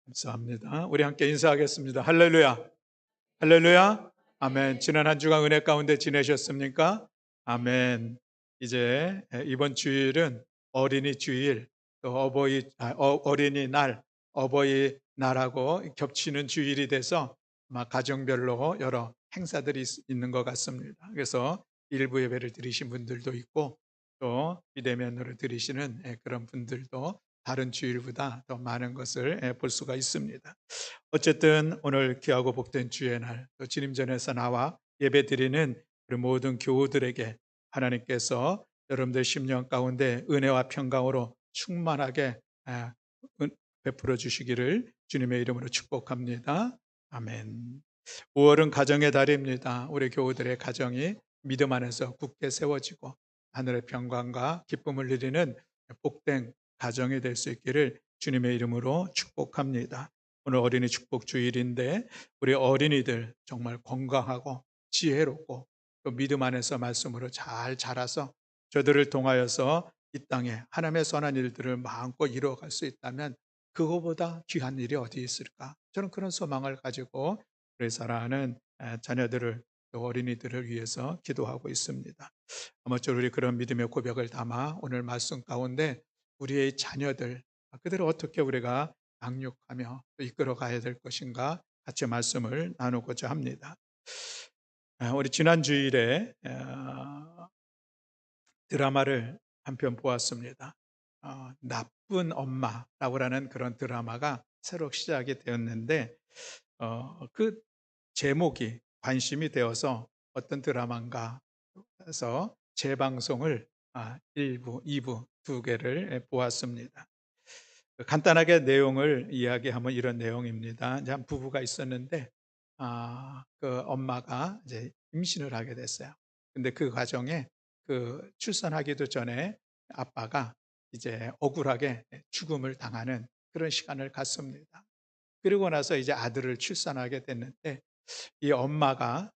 감사합니다. 우리 함께 인사하겠습니다. 할렐루야. 할렐루야. 아멘. 지난 한 주간 은혜 가운데 지내셨습니까? 아멘. 이제 이번 주일은 어린이 주일, 또 어린이날, 어버이날하고 겹치는 주일이 돼서 아마 가정별로 여러 행사들이 있는 것 같습니다. 그래서 일부 예배를 드리신 분들도 있고 또 비대면으로 드리시는 그런 분들도 다른 주일보다 더 많은 것을 볼 수가 있습니다. 어쨌든 오늘 귀하고 복된 주의 날, 또 진림전에서 나와 예배 드리는 우리 모든 교우들에게 하나님께서 여러분들 심령 가운데 은혜와 평강으로 충만하게 아, 베풀어 주시기를 주님의 이름으로 축복합니다. 아멘. 5월은 가정의 달입니다. 우리 교우들의 가정이 믿음 안에서 굳게 세워지고 하늘의 평강과 기쁨을 누리는 복된 가정이 될 수 있기를 주님의 이름으로 축복합니다. 오늘 어린이 축복 주일인데 우리 어린이들 정말 건강하고 지혜롭고 또 믿음 안에서 말씀으로 잘 자라서 저들을 통하여서 이 땅에 하나님의 선한 일들을 마음껏 이루어갈 수 있다면 그거보다 귀한 일이 어디 있을까? 저는 그런 소망을 가지고 우리 사랑하는 자녀들을 또 어린이들을 위해서 기도하고 있습니다. 아무쪼록 우리 그런 믿음의 고백을 담아 오늘 말씀 가운데 우리의 자녀들 그들을 어떻게 우리가 양육하며 또 이끌어 가야 될 것인가 같이 말씀을 나누고자 합니다. 우리 지난 주일에 드라마를 한 편 보았습니다. 나쁜 엄마라고 하는 그런 드라마가 새로 시작이 되었는데 그 제목이 관심이 되어서 어떤 드라마인가 해서 재방송을 1부, 2부 두 개를 보았습니다. 간단하게 내용을 이야기하면 이런 내용입니다. 이제 한 부부가 있었는데 그 엄마가 이제 임신을 하게 됐어요. 근데 그 과정에 그 출산하기도 전에 아빠가 이제 억울하게 죽음을 당하는 그런 시간을 갖습니다. 그리고 나서 이제 아들을 출산하게 됐는데 이 엄마가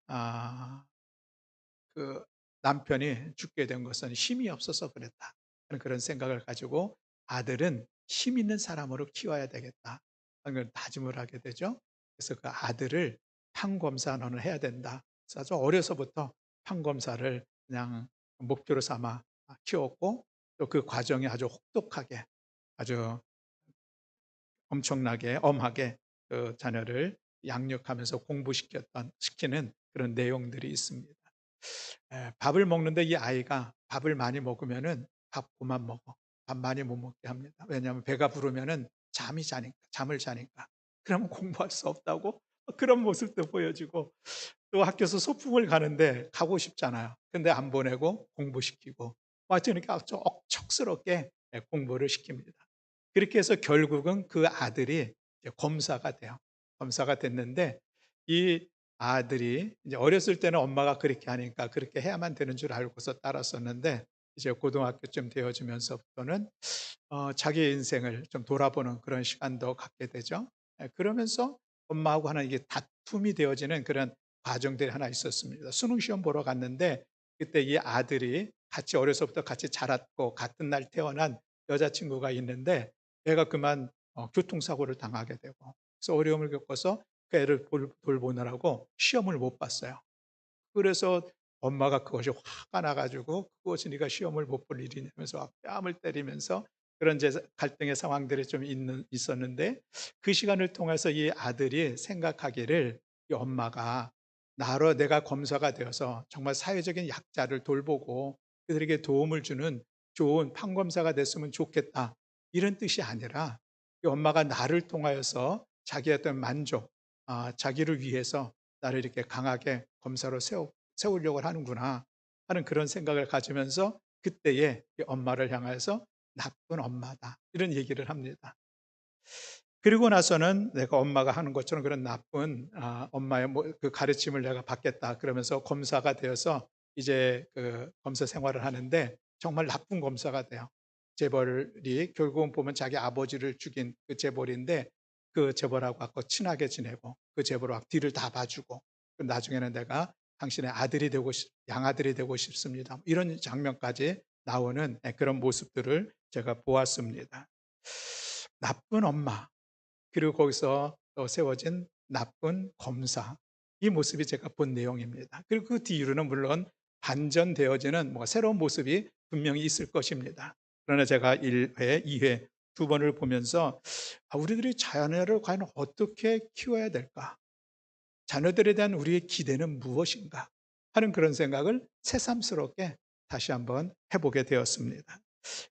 그 남편이 죽게 된 것은 힘이 없어서 그랬다 하는 그런 생각을 가지고 아들은 힘 있는 사람으로 키워야 되겠다 하는 걸 다짐을 하게 되죠. 그래서 그 아들을 판검사 너는 해야 된다. 그래서 아주 어려서부터 판검사를 그냥 목표로 삼아 키웠고 또 그 과정이 아주 혹독하게 아주 엄청나게 엄하게 그 자녀를 양육하면서 시키는 그런 내용들이 있습니다. 밥을 먹는데 이 아이가 밥을 많이 먹으면은 밥 그만 먹어. 밥 많이 못 먹게 합니다. 왜냐하면 배가 부르면은 잠을 자니까. 그러면 공부할 수 없다고 그런 모습도 보여지고 또 학교에서 소풍을 가는데 가고 싶잖아요. 근데 안 보내고 공부시키고 그러니까 아주 억척스럽게 공부를 시킵니다. 그렇게 해서 결국은 그 아들이 이제 검사가 돼요. 검사가 됐는데 이 아들이 이제 어렸을 때는 엄마가 그렇게 하니까 그렇게 해야만 되는 줄 알고서 따랐었는데 이제 고등학교쯤 되어지면서부터는 자기의 인생을 좀 돌아보는 그런 시간도 갖게 되죠. 그러면서 엄마하고 하는 이게 다툼이 되어지는 그런 과정들이 하나 있었습니다. 수능 시험 보러 갔는데 그때 이 아들이 같이 어려서부터 같이 자랐고 같은 날 태어난 여자친구가 있는데 애가 그만 교통사고를 당하게 되고 그래서 어려움을 겪어서 그 애를 돌보느라고 시험을 못 봤어요. 그래서 엄마가 그것이 화가 나 가지고 "그것이 네가 시험을 못 볼 일이냐면서 뺨을 때리면서 그런 이제 갈등의 상황들이 좀 있었는데 그 시간을 통해서 이 아들이 생각하기를 이 엄마가 나로 내가 검사가 되어서 정말 사회적인 약자를 돌보고 그들에게 도움을 주는 좋은 판검사가 됐으면 좋겠다. 이런 뜻이 아니라 이 엄마가 나를 통하여서 자기의 어떤 만족, 자기를 위해서 나를 이렇게 강하게 검사로 세우려고 하는구나 하는 그런 생각을 가지면서 그때에 이 엄마를 향해서 나쁜 엄마다 이런 얘기를 합니다. 그리고 나서는 내가 엄마가 하는 것처럼 그런 나쁜 엄마의 그 가르침을 내가 받겠다 그러면서 검사가 되어서 이제 그 검사 생활을 하는데 정말 나쁜 검사가 돼요. 재벌이 결국은 보면 자기 아버지를 죽인 그 재벌인데 그 재벌하고 아까 친하게 지내고 그 재벌하고 뒤를 다 봐주고 나중에는 내가 당신의 아들이 되고 양아들이 되고 싶습니다. 이런 장면까지 나오는 그런 모습들을 제가 보았습니다. 나쁜 엄마 그리고 거기서 또 세워진 나쁜 검사, 이 모습이 제가 본 내용입니다. 그리고 그 뒤로는 물론 반전되어지는 새로운 모습이 분명히 있을 것입니다. 그러나 제가 1회, 2회 두 번을 보면서 우리들이 자녀를 과연 어떻게 키워야 될까? 자녀들에 대한 우리의 기대는 무엇인가? 하는 그런 생각을 새삼스럽게 다시 한번 해보게 되었습니다.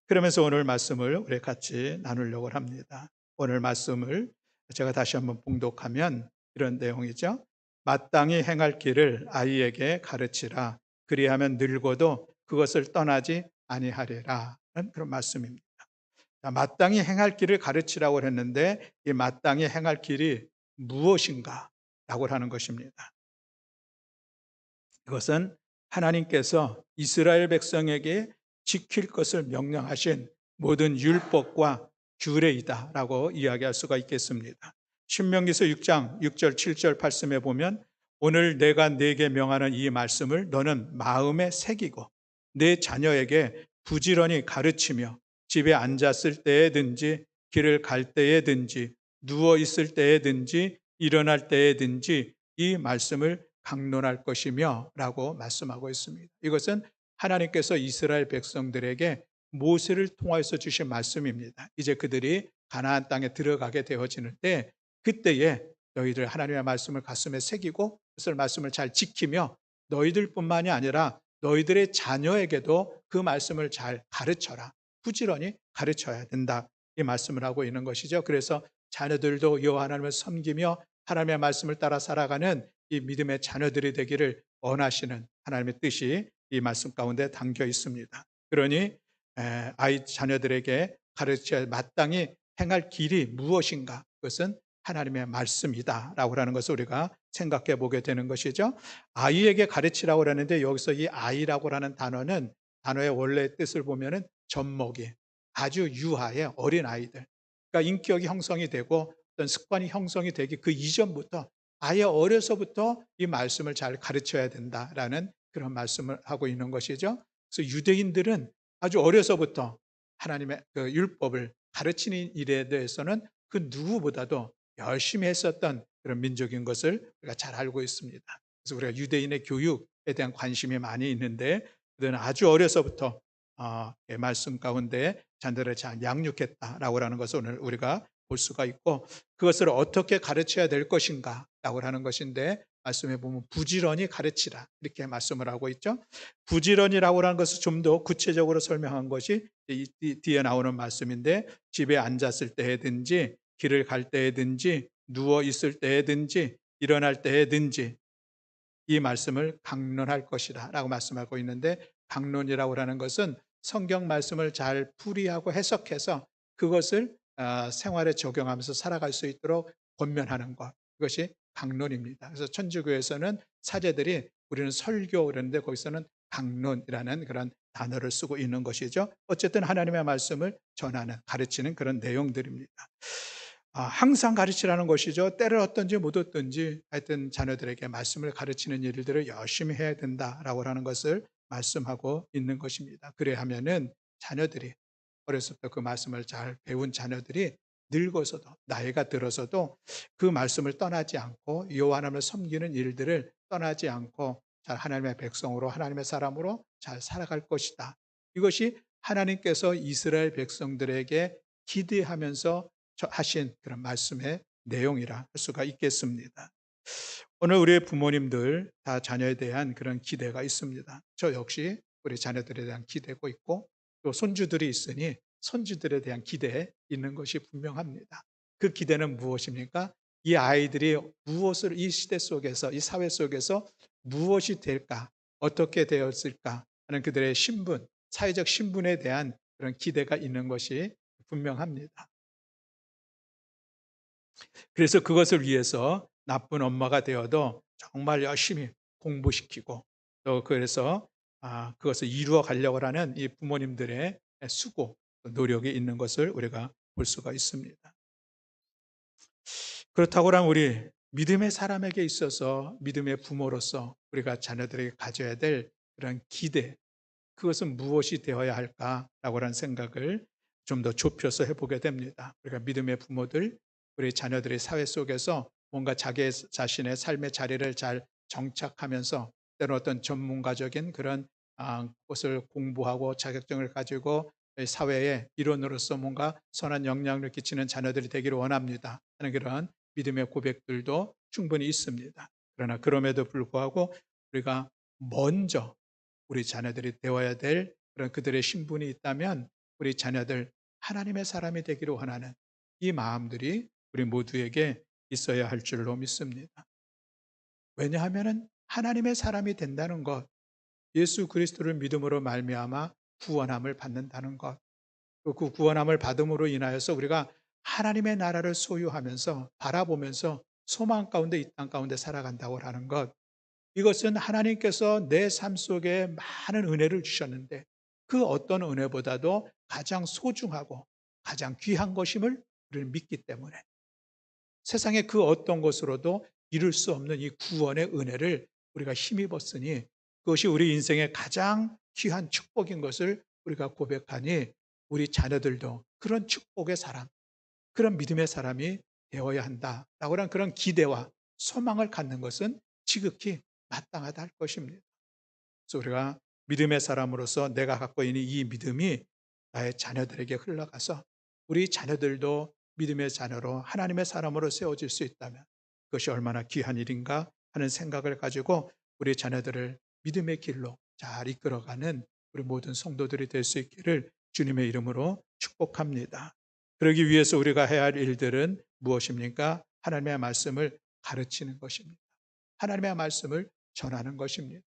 그러면서 오늘 말씀을 우리 같이 나누려고 합니다. 오늘 말씀을 제가 다시 한번 봉독하면 이런 내용이죠. 마땅히 행할 길을 아이에게 가르치라. 그리하면 늙어도 그것을 떠나지 아니하리라. 는 그런 말씀입니다. 자, 마땅히 행할 길을 가르치라고 했는데 이 마땅히 행할 길이 무엇인가? 라고 하는 것입니다. 이것은 하나님께서 이스라엘 백성에게 지킬 것을 명령하신 모든 율법과 규례이다라고 이야기할 수가 있겠습니다. 신명기서 6장 6절 7절 말씀에 보면 오늘 내가 네게 명하는 이 말씀을 너는 마음에 새기고 내 자녀에게 부지런히 가르치며 집에 앉았을 때에든지 길을 갈 때에든지 누워 있을 때에든지 일어날 때에든지 이 말씀을 강론할 것이며 라고 말씀하고 있습니다. 이것은 하나님께서 이스라엘 백성들에게 모세를 통하여서 주신 말씀입니다. 이제 그들이 가나안 땅에 들어가게 되어지는 때 그때에 너희들 하나님의 말씀을 가슴에 새기고 그 말씀을 잘 지키며 너희들뿐만이 아니라 너희들의 자녀에게도 그 말씀을 잘 가르쳐라. 부지런히 가르쳐야 된다. 이 말씀을 하고 있는 것이죠. 그래서 자녀들도 여호와 하나님을 섬기며 하나님의 말씀을 따라 살아가는 이 믿음의 자녀들이 되기를 원하시는 하나님의 뜻이 이 말씀 가운데 담겨 있습니다. 그러니 아이 자녀들에게 가르쳐야 마땅히 행할 길이 무엇인가? 그것은 하나님의 말씀이다라고 하는 것을 우리가 생각해 보게 되는 것이죠. 아이에게 가르치라고 하는데 여기서 이 아이라고 하는 단어는 단어의 원래 뜻을 보면은 젖먹이, 아주 유아의 어린 아이들. 그러니까 인격이 형성이 되고 어떤 습관이 형성이 되기 그 이전부터 아예 어려서부터 이 말씀을 잘 가르쳐야 된다라는 그런 말씀을 하고 있는 것이죠. 그래서 유대인들은 아주 어려서부터 하나님의 그 율법을 가르치는 일에 대해서는 그 누구보다도 열심히 했었던 그런 민족인 것을 우리가 잘 알고 있습니다. 그래서 우리가 유대인의 교육에 대한 관심이 많이 있는데 그들은 아주 어려서부터 말씀 가운데 자녀들을 잘 양육했다라고 하는 것을 오늘 우리가 볼 수가 있고 그것을 어떻게 가르쳐야 될 것인가라고 하는 것인데 말씀해 보면 부지런히 가르치라 이렇게 말씀을 하고 있죠. 부지런이라고 하는 것을 좀 더 구체적으로 설명한 것이 이 뒤에 나오는 말씀인데 집에 앉았을 때든지 길을 갈 때든지 누워 있을 때든지 일어날 때든지 이 말씀을 강론할 것이다 라고 말씀하고 있는데 강론이라고 하는 것은 성경 말씀을 잘 풀이하고 해석해서 그것을 생활에 적용하면서 살아갈 수 있도록 권면하는 것. 그것이 강론입니다. 그래서 천주교에서는 사제들이 우리는 설교 그러는데 거기서는 강론이라는 그런 단어를 쓰고 있는 것이죠. 어쨌든 하나님의 말씀을 전하는 가르치는 그런 내용들입니다. 항상 가르치라는 것이죠. 때를 얻든지 못 얻든지 하여튼 자녀들에게 말씀을 가르치는 일들을 열심히 해야 된다라고 하는 것을 말씀하고 있는 것입니다. 그래야 하면은 자녀들이 어렸을 때 그 말씀을 잘 배운 자녀들이 늙어서도 나이가 들어서도 그 말씀을 떠나지 않고 여호와 하나님을 섬기는 일들을 떠나지 않고 잘 하나님의 백성으로 하나님의 사람으로 잘 살아갈 것이다. 이것이 하나님께서 이스라엘 백성들에게 기대하면서 하신 그런 말씀의 내용이라 할 수가 있겠습니다. 오늘 우리의 부모님들 다 자녀에 대한 그런 기대가 있습니다. 저 역시 우리 자녀들에 대한 기대고 있고 또 손주들이 있으니 손주들에 대한 기대에 있는 것이 분명합니다. 그 기대는 무엇입니까? 이 아이들이 무엇을 이 시대 속에서 이 사회 속에서 무엇이 될까? 어떻게 되었을까? 하는 그들의 신분, 사회적 신분에 대한 그런 기대가 있는 것이 분명합니다. 그래서 그것을 위해서 나쁜 엄마가 되어도 정말 열심히 공부시키고 또 그래서 그것을 이루어 가려고 하는 이 부모님들의 수고, 노력이 있는 것을 우리가 볼 수가 있습니다. 그렇다고 하면 우리 믿음의 사람에게 있어서 믿음의 부모로서 우리가 자녀들에게 가져야 될 그런 기대, 그것은 무엇이 되어야 할까라고 하는 생각을 좀 더 좁혀서 해보게 됩니다. 우리가 믿음의 부모들, 우리 자녀들이 사회 속에서 뭔가 자기 자신의 삶의 자리를 잘 정착하면서 때로 어떤 전문가적인 그런 것을 공부하고 자격증을 가지고 사회에 일원으로서 뭔가 선한 영향을 끼치는 자녀들이 되기를 원합니다 하는 그런 믿음의 고백들도 충분히 있습니다. 그러나 그럼에도 불구하고 우리가 먼저 우리 자녀들이 되어야 될 그런 그들의 신분이 있다면 우리 자녀들 하나님의 사람이 되기를 원하는 이 마음들이 우리 모두에게 있어야 할 줄로 믿습니다. 왜냐하면 하나님의 사람이 된다는 것, 예수 그리스도를 믿음으로 말미암아 구원함을 받는다는 것, 또 그 구원함을 받음으로 인하여서 우리가 하나님의 나라를 소유하면서 바라보면서 소망 가운데 이 땅 가운데 살아간다고 하는 것, 이것은 하나님께서 내 삶 속에 많은 은혜를 주셨는데 그 어떤 은혜보다도 가장 소중하고 가장 귀한 것임을 우리는 믿기 때문에 세상의 그 어떤 것으로도 이룰 수 없는 이 구원의 은혜를 우리가 힘입었으니 그것이 우리 인생의 가장 귀한 축복인 것을 우리가 고백하니 우리 자녀들도 그런 축복의 사람, 그런 믿음의 사람이 되어야 한다라고 하는 그런 기대와 소망을 갖는 것은 지극히 마땅하다 할 것입니다. 그래서 우리가 믿음의 사람으로서 내가 갖고 있는 이 믿음이 나의 자녀들에게 흘러가서 우리 자녀들도 믿음의 자녀로 하나님의 사람으로 세워질 수 있다면 그것이 얼마나 귀한 일인가 하는 생각을 가지고 우리 자녀들을 믿음의 길로 잘 이끌어가는 우리 모든 성도들이 될 수 있기를 주님의 이름으로 축복합니다. 그러기 위해서 우리가 해야 할 일들은 무엇입니까? 하나님의 말씀을 가르치는 것입니다. 하나님의 말씀을 전하는 것입니다.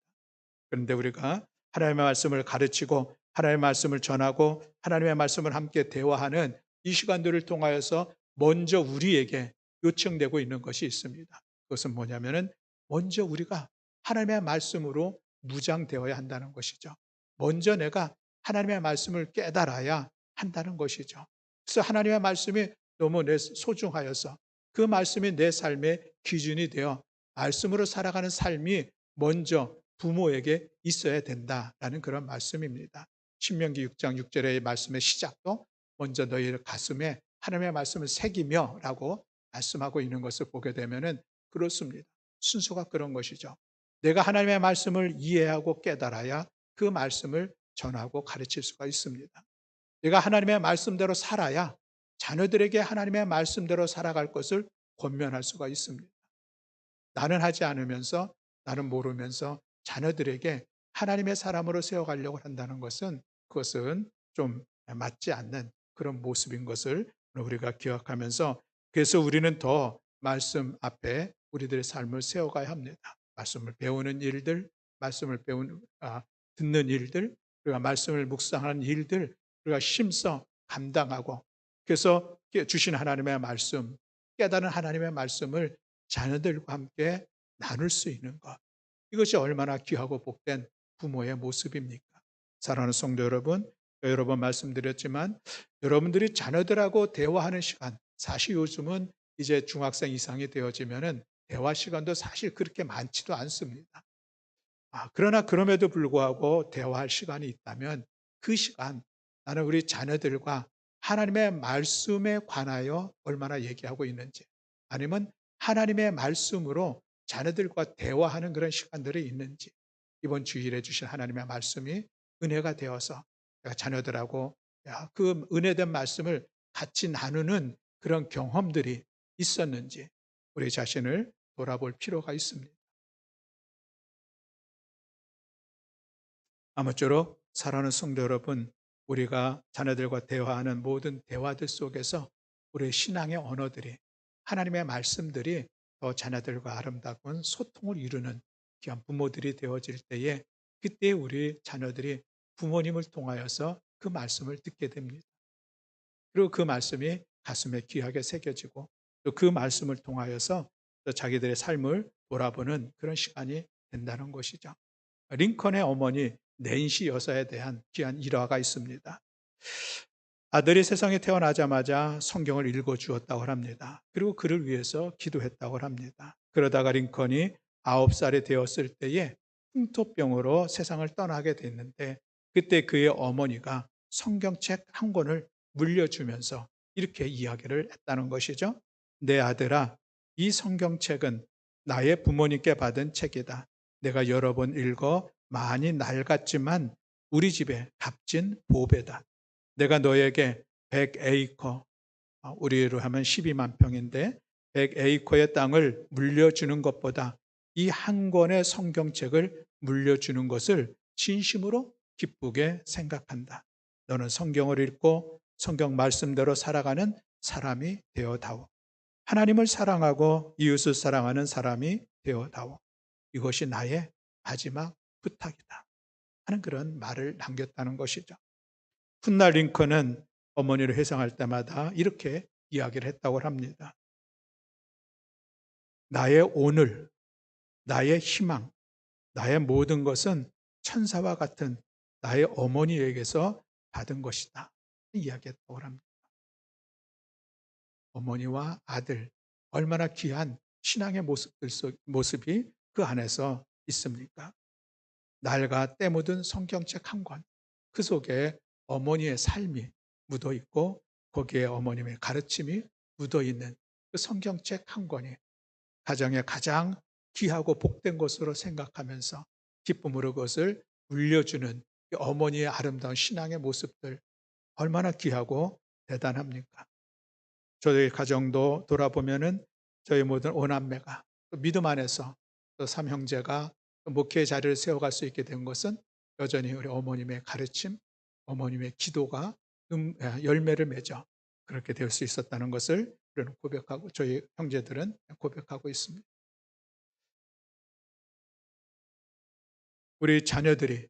그런데 우리가 하나님의 말씀을 가르치고 하나님의 말씀을 전하고 하나님의 말씀을 함께 대화하는 이 시간들을 통하여서 먼저 우리에게 요청되고 있는 것이 있습니다. 그것은 뭐냐면은 먼저 우리가 하나님의 말씀으로 무장되어야 한다는 것이죠. 먼저 내가 하나님의 말씀을 깨달아야 한다는 것이죠. 그래서 하나님의 말씀이 너무 내 소중하여서 그 말씀이 내 삶의 기준이 되어 말씀으로 살아가는 삶이 먼저 부모에게 있어야 된다라는 그런 말씀입니다. 신명기 6장 6절의 말씀의 시작도 먼저 너희의 가슴에 하나님의 말씀을 새기며라고 말씀하고 있는 것을 보게 되면은 그렇습니다. 순서가 그런 것이죠. 내가 하나님의 말씀을 이해하고 깨달아야 그 말씀을 전하고 가르칠 수가 있습니다. 내가 하나님의 말씀대로 살아야 자녀들에게 하나님의 말씀대로 살아갈 것을 권면할 수가 있습니다. 나는 하지 않으면서 나는 모르면서 자녀들에게 하나님의 사람으로 세워가려고 한다는 것은 그것은 좀 맞지 않는 그런 모습인 것을 우리가 기억하면서 그래서 우리는 더 말씀 앞에 우리들의 삶을 세워가야 합니다. 말씀을 배우는 일들, 말씀을 듣는 일들, 우리가 말씀을 묵상하는 일들, 우리가 힘써 감당하고 그래서 주신 하나님의 말씀, 깨달은 하나님의 말씀을 자녀들과 함께 나눌 수 있는 것. 이것이 얼마나 귀하고 복된 부모의 모습입니까? 사랑하는 성도 여러분, 여러 번 말씀드렸지만 여러분들이 자녀들하고 대화하는 시간, 사실 요즘은 이제 중학생 이상이 되어지면은 대화 시간도 사실 그렇게 많지도 않습니다. 그러나 그럼에도 불구하고 대화할 시간이 있다면 그 시간 나는 우리 자녀들과 하나님의 말씀에 관하여 얼마나 얘기하고 있는지 아니면 하나님의 말씀으로 자녀들과 대화하는 그런 시간들이 있는지 이번 주일에 주신 하나님의 말씀이 은혜가 되어서 내가 자녀들하고 그 은혜된 말씀을 같이 나누는 그런 경험들이 있었는지 우리 자신을 돌아볼 필요가 있습니다. 아무쪼록 사랑하는 성도 여러분, 우리가 자녀들과 대화하는 모든 대화들 속에서 우리의 신앙의 언어들이 하나님의 말씀들이 더 자녀들과 아름다운 소통을 이루는 귀한 부모들이 되어질 때에 그때 우리 자녀들이 부모님을 통하여서 그 말씀을 듣게 됩니다. 그리고 그 말씀이 가슴에 귀하게 새겨지고 또 그 말씀을 통하여서 또 자기들의 삶을 돌아보는 그런 시간이 된다는 것이죠. 링컨의 어머니 낸시 여사에 대한 귀한 일화가 있습니다. 아들이 세상에 태어나자마자 성경을 읽어 주었다고 합니다. 그리고 그를 위해서 기도했다고 합니다. 그러다가 링컨이 9살이 되었을 때에 풍토병으로 세상을 떠나게 됐는데 그때 그의 어머니가 성경책 한 권을 물려주면서 이렇게 이야기를 했다는 것이죠. 내 아들아, 이 성경책은 나의 부모님께 받은 책이다. 내가 여러 번 읽어 많이 낡았지만 우리 집에 값진 보배다. 내가 너에게 100에이커, 우리로 하면 12만 평인데 100에이커의 땅을 물려주는 것보다 이 한 권의 성경책을 물려주는 것을 진심으로 기쁘게 생각한다. 너는 성경을 읽고 성경 말씀대로 살아가는 사람이 되어다오. 하나님을 사랑하고 이웃을 사랑하는 사람이 되어다오. 이것이 나의 마지막 부탁이다. 하는 그런 말을 남겼다는 것이죠. 훗날 링컨은 어머니를 회상할 때마다 이렇게 이야기를 했다고 합니다. 나의 오늘, 나의 희망, 나의 모든 것은 천사와 같은 나의 어머니에게서 받은 것이다. 이야기했다고 합니다. 어머니와 아들, 얼마나 귀한 신앙의 모습이 그 안에서 있습니까? 낡아 때 묻은 성경책 한 권, 그 속에 어머니의 삶이 묻어 있고 거기에 어머님의 가르침이 묻어 있는 그 성경책 한 권이 가정의 가장 귀하고 복된 것으로 생각하면서 기쁨으로 그것을 물려주는 어머니의 아름다운 신앙의 모습들, 얼마나 귀하고 대단합니까? 저희 가정도 돌아보면은 저희 모든 오남매가 믿음 안에서 또 삼형제가 목회의 자리를 세워갈 수 있게 된 것은 여전히 우리 어머님의 가르침, 어머님의 기도가 열매를 맺어 그렇게 될 수 있었다는 것을 우리는 고백하고 저희 형제들은 고백하고 있습니다. 우리 자녀들이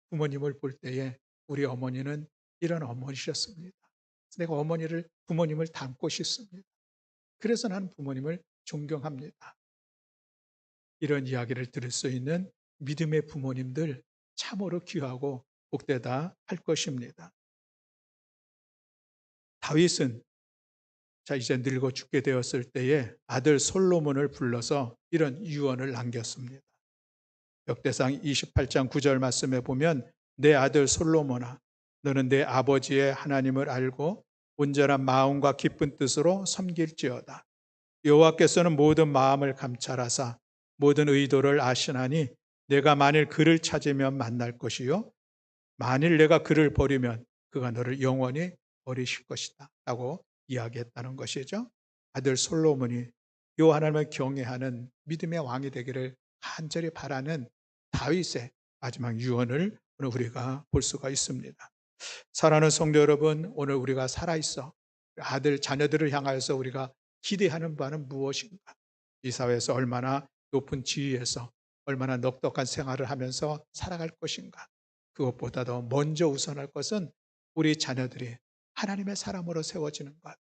부모님을 볼 때에 우리 어머니는 이런 어머니셨습니다. 내가 부모님을 닮고 싶습니다. 그래서 나는 부모님을 존경합니다. 이런 이야기를 들을 수 있는 믿음의 부모님들 참으로 귀하고 복되다 할 것입니다. 다윗은 이제 늙어 죽게 되었을 때에 아들 솔로몬을 불러서 이런 유언을 남겼습니다. 역대상 28장 9절 말씀에 보면 내 아들 솔로몬아 너는 내 아버지의 하나님을 알고 온전한 마음과 기쁜 뜻으로 섬길지어다. 여호와께서는 모든 마음을 감찰하사 모든 의도를 아시나니 내가 만일 그를 찾으면 만날 것이요 만일 내가 그를 버리면 그가 너를 영원히 버리실 것이다 라고 이야기했다는 것이죠. 아들 솔로몬이 요 하나님을 경외하는 믿음의 왕이 되기를 간절히 바라는 다윗의 마지막 유언을 오늘 우리가 볼 수가 있습니다. 사랑하는 성도 여러분, 오늘 우리가 살아있어 아들, 자녀들을 향하여서 우리가 기대하는 바는 무엇인가? 이 사회에서 얼마나 높은 지위에서 얼마나 넉넉한 생활을 하면서 살아갈 것인가? 그것보다 더 먼저 우선할 것은 우리 자녀들이 하나님의 사람으로 세워지는 것.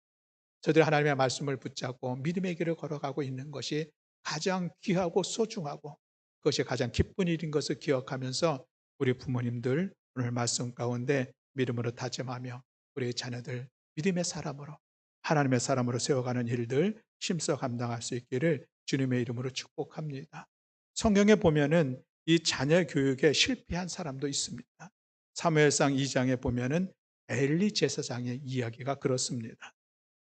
저들 하나님의 말씀을 붙잡고 믿음의 길을 걸어가고 있는 것이 가장 귀하고 소중하고 그것이 가장 기쁜 일인 것을 기억하면서 우리 부모님들 오늘 말씀 가운데 믿음으로 다짐하며 우리 자녀들 믿음의 사람으로 하나님의 사람으로 세워가는 일들 힘써 감당할 수 있기를 주님의 이름으로 축복합니다. 성경에 보면은 이 자녀 교육에 실패한 사람도 있습니다. 사무엘상 2장에 보면은 엘리 제사장의 이야기가 그렇습니다.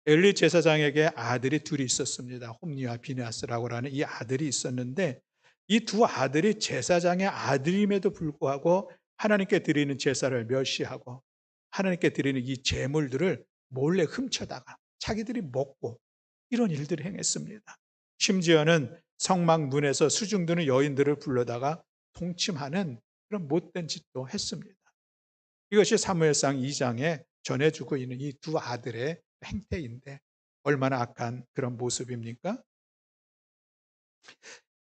엘리 제사장에게 아들이 둘이 있었습니다. 홈니와 비느하스라고 하는 이 아들이 있었는데 이 두 아들이 제사장의 아들임에도 불구하고 하나님께 드리는 제사를 멸시하고 하나님께 드리는 이 제물들을 몰래 훔쳐다가 자기들이 먹고 이런 일들을 행했습니다. 심지어는 성막 문에서 수중드는 여인들을 불러다가 동침하는 그런 못된 짓도 했습니다. 이것이 사무엘상 2장에 전해주고 있는 이 두 아들의 행태인데 얼마나 악한 그런 모습입니까?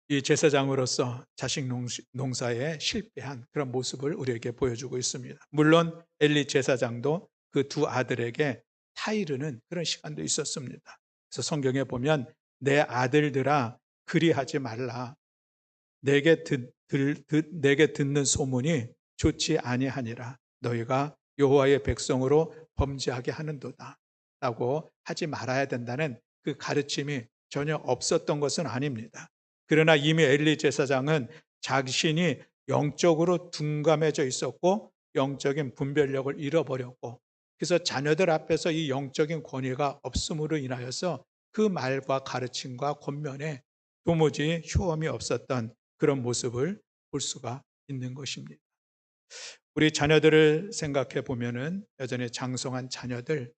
이 제사장으로서 자식 농사에 실패한 그런 모습을 우리에게 보여주고 있습니다. 물론 엘리 제사장도 그 두 아들에게 타이르는 그런 시간도 있었습니다. 그래서 성경에 보면 내 아들들아 그리하지 말라. 내게 듣는 소문이 좋지 아니하니라. 너희가 여호와의 백성으로 범죄하게 하는도다 라고 하지 말아야 된다는 그 가르침이 전혀 없었던 것은 아닙니다. 그러나 이미 엘리 제사장은 자신이 영적으로 둔감해져 있었고 영적인 분별력을 잃어버렸고 그래서 자녀들 앞에서 이 영적인 권위가 없음으로 인하여서 그 말과 가르침과 권면에 도무지 효험이 없었던 그런 모습을 볼 수가 있는 것입니다. 우리 자녀들을 생각해 보면은 여전히 장성한 자녀들,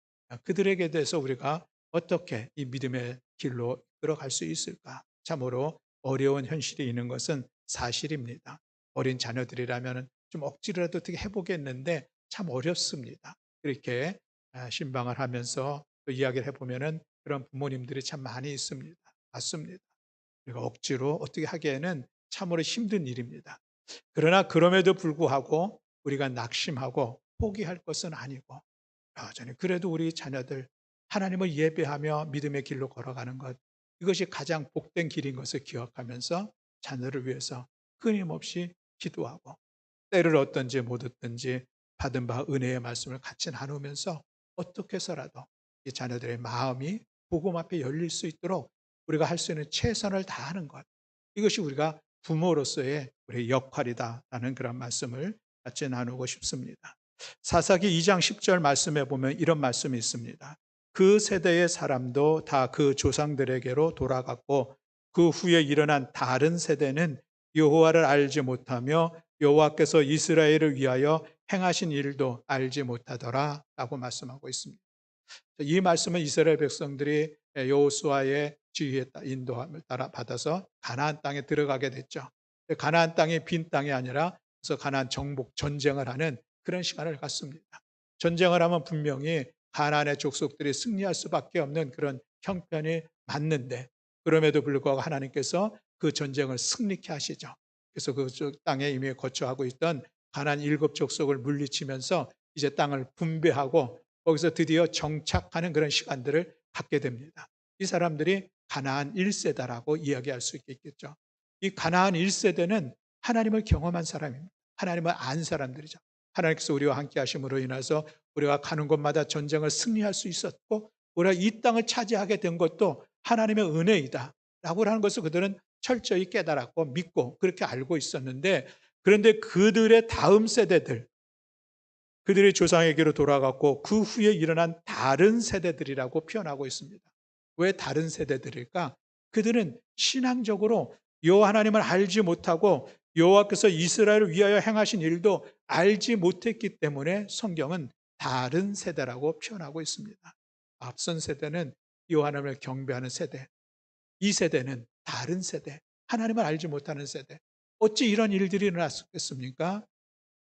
그들에게 대해서 우리가 어떻게 이 믿음의 길로 끌어갈 수 있을까? 참으로 어려운 현실이 있는 것은 사실입니다. 어린 자녀들이라면 좀 억지로라도 어떻게 해보겠는데 참 어렵습니다. 그렇게 신방을 하면서 또 이야기를 해보면은 그런 부모님들이 참 많이 있습니다. 맞습니다. 우리가 억지로 어떻게 하기에는 참으로 힘든 일입니다. 그러나 그럼에도 불구하고 우리가 낙심하고 포기할 것은 아니고 여전히 그래도 우리 자녀들 하나님을 예배하며 믿음의 길로 걸어가는 것, 이것이 가장 복된 길인 것을 기억하면서 자녀를 위해서 끊임없이 기도하고 때를 얻든지 못 얻든지 받은 바 은혜의 말씀을 같이 나누면서 어떻게 해서라도 이 자녀들의 마음이 복음 앞에 열릴 수 있도록 우리가 할 수 있는 최선을 다하는 것, 이것이 우리가 부모로서의 우리의 역할이다라는 그런 말씀을 같이 나누고 싶습니다. 사사기 2장 10절 말씀에 보면 이런 말씀이 있습니다. 그 세대의 사람도 다 그 조상들에게로 돌아갔고 그 후에 일어난 다른 세대는 여호와를 알지 못하며 여호와께서 이스라엘을 위하여 행하신 일도 알지 못하더라라고 말씀하고 있습니다. 이 말씀은 이스라엘 백성들이 여호수아의 지휘에 인도함을 따라 받아서 가나안 땅에 들어가게 됐죠. 가나안 땅이 빈 땅이 아니라 그래서 가나안 정복 전쟁을 하는 그런 시간을 갖습니다. 전쟁을 하면 분명히 가나안의 족속들이 승리할 수밖에 없는 그런 형편이 맞는데 그럼에도 불구하고 하나님께서 그 전쟁을 승리케 하시죠. 그래서 그 땅에 이미 거처하고 있던 가나안 7족속을 물리치면서 이제 땅을 분배하고 거기서 드디어 정착하는 그런 시간들을 갖게 됩니다. 이 사람들이 가나안 1세다라고 이야기할 수 있겠죠. 이 가나안 1세대는 하나님을 경험한 사람입니다. 하나님을 안 사람들이죠. 하나님께서 우리와 함께 하심으로 인해서 우리가 가는 곳마다 전쟁을 승리할 수 있었고 우리가 이 땅을 차지하게 된 것도 하나님의 은혜이다 라고 하는 것을 그들은 철저히 깨달았고 믿고 그렇게 알고 있었는데, 그런데 그들의 다음 세대들, 그들의 조상에게로 돌아갔고 그 후에 일어난 다른 세대들이라고 표현하고 있습니다. 왜 다른 세대들일까? 그들은 신앙적으로 여호와 하나님을 알지 못하고 여호와께서 이스라엘을 위하여 행하신 일도 알지 못했기 때문에 성경은 다른 세대라고 표현하고 있습니다. 앞선 세대는 여호와 하나님을 경배하는 세대, 이 세대는 다른 세대, 하나님을 알지 못하는 세대. 어찌 이런 일들이 일어났겠습니까?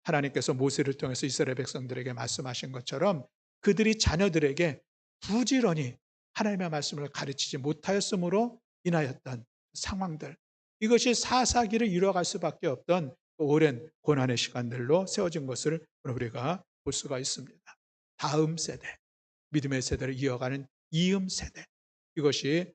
하나님께서 모세를 통해서 이스라엘 백성들에게 말씀하신 것처럼 그들이 자녀들에게 부지런히 하나님의 말씀을 가르치지 못하였으므로 인하였던 상황들, 이것이 사사기를 이뤄갈 수밖에 없던 오랜 고난의 시간들로 세워진 것을 우리가 볼 수가 있습니다. 다음 세대, 믿음의 세대를 이어가는 이음 세대, 이것이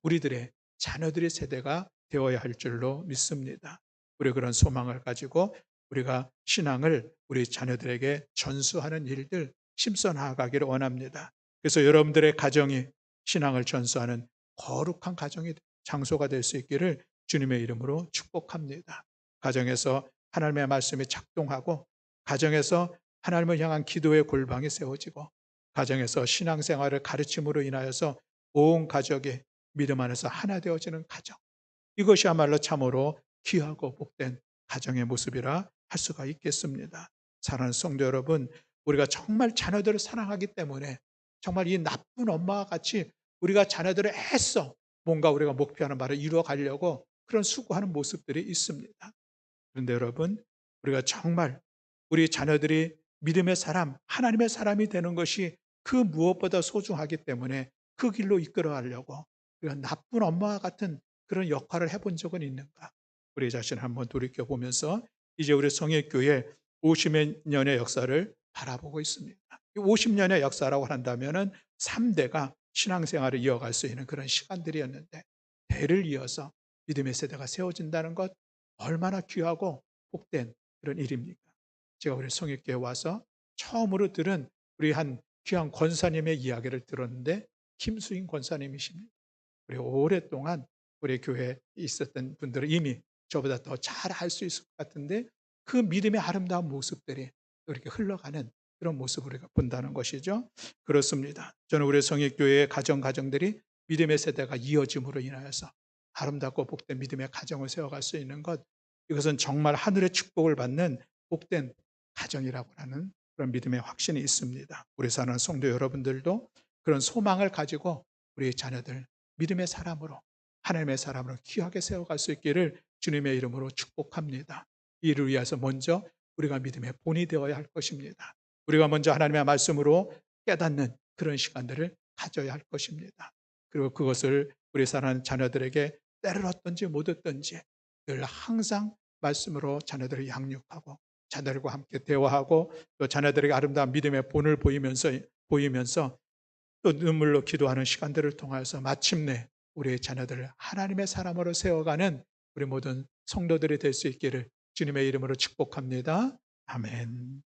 우리들의 자녀들의 세대가 되어야 할 줄로 믿습니다. 우리 그런 소망을 가지고 우리가 신앙을 우리 자녀들에게 전수하는 일들 심써 나아가기를 원합니다. 그래서 여러분들의 가정이 신앙을 전수하는 거룩한 가정이 장소가 될 수 있기를 주님의 이름으로 축복합니다. 가정에서 하나님의 말씀이 작동하고 가정에서 하나님을 향한 기도의 골방이 세워지고 가정에서 신앙생활을 가르침으로 인하여서 온 가족이 믿음 안에서 하나 되어지는 가정, 이것이야말로 참으로 귀하고 복된 가정의 모습이라 할 수가 있겠습니다. 사랑하는 성도 여러분, 우리가 정말 자녀들을 사랑하기 때문에 정말 이 나쁜 엄마와 같이 우리가 자녀들을 애써 뭔가 우리가 목표하는 바를 이루어 가려고 그런 수고하는 모습들이 있습니다. 그런데 여러분, 우리가 정말 우리 자녀들이 믿음의 사람, 하나님의 사람이 되는 것이 그 무엇보다 소중하기 때문에 그 길로 이끌어 가려고 우리가 나쁜 엄마와 같은 그런 역할을 해본 적은 있는가? 우리 자신 한번 돌이켜 보면서 이제 우리 성일교회 50여 년의 역사를 바라보고 있습니다. 50년의 역사라고 한다면은 3대가 신앙생활을 이어갈 수 있는 그런 시간들이었는데 대를 이어서 믿음의 세대가 세워진다는 것 얼마나 귀하고 복된 그런 일입니까? 제가 우리 성일교회 와서 처음으로 들은 우리 한 귀한 권사님의 이야기를 들었는데 김수인 권사님이십니다. 우리 오랫동안 우리 교회에 있었던 분들은 이미 저보다 더 잘 알 수 있을 것 같은데 그 믿음의 아름다운 모습들이 이렇게 흘러가는 그런 모습을 우리가 본다는 것이죠. 그렇습니다. 저는 우리 성일교회의 가정들이 믿음의 세대가 이어짐으로 인하여서 아름답고 복된 믿음의 가정을 세워갈 수 있는 것, 이것은 정말 하늘의 축복을 받는 복된 가정이라고 하는 그런 믿음의 확신이 있습니다. 우리 사랑하는 성도 여러분들도 그런 소망을 가지고 우리 자녀들 믿음의 사람으로, 하나님의 사람으로 귀하게 세워갈 수 있기를 주님의 이름으로 축복합니다. 이를 위해서 먼저 우리가 믿음의 본이 되어야 할 것입니다. 우리가 먼저 하나님의 말씀으로 깨닫는 그런 시간들을 가져야 할 것입니다. 그리고 그것을 우리 사랑하는 자녀들에게 때를 얻든지 못 얻든지 늘 항상 말씀으로 자녀들을 양육하고 자녀들과 함께 대화하고 또 자녀들에게 아름다운 믿음의 본을 보이면서 또 눈물로 기도하는 시간들을 통하여서 마침내 우리의 자녀들을 하나님의 사람으로 세워가는 우리 모든 성도들이 될 수 있기를 주님의 이름으로 축복합니다. 아멘.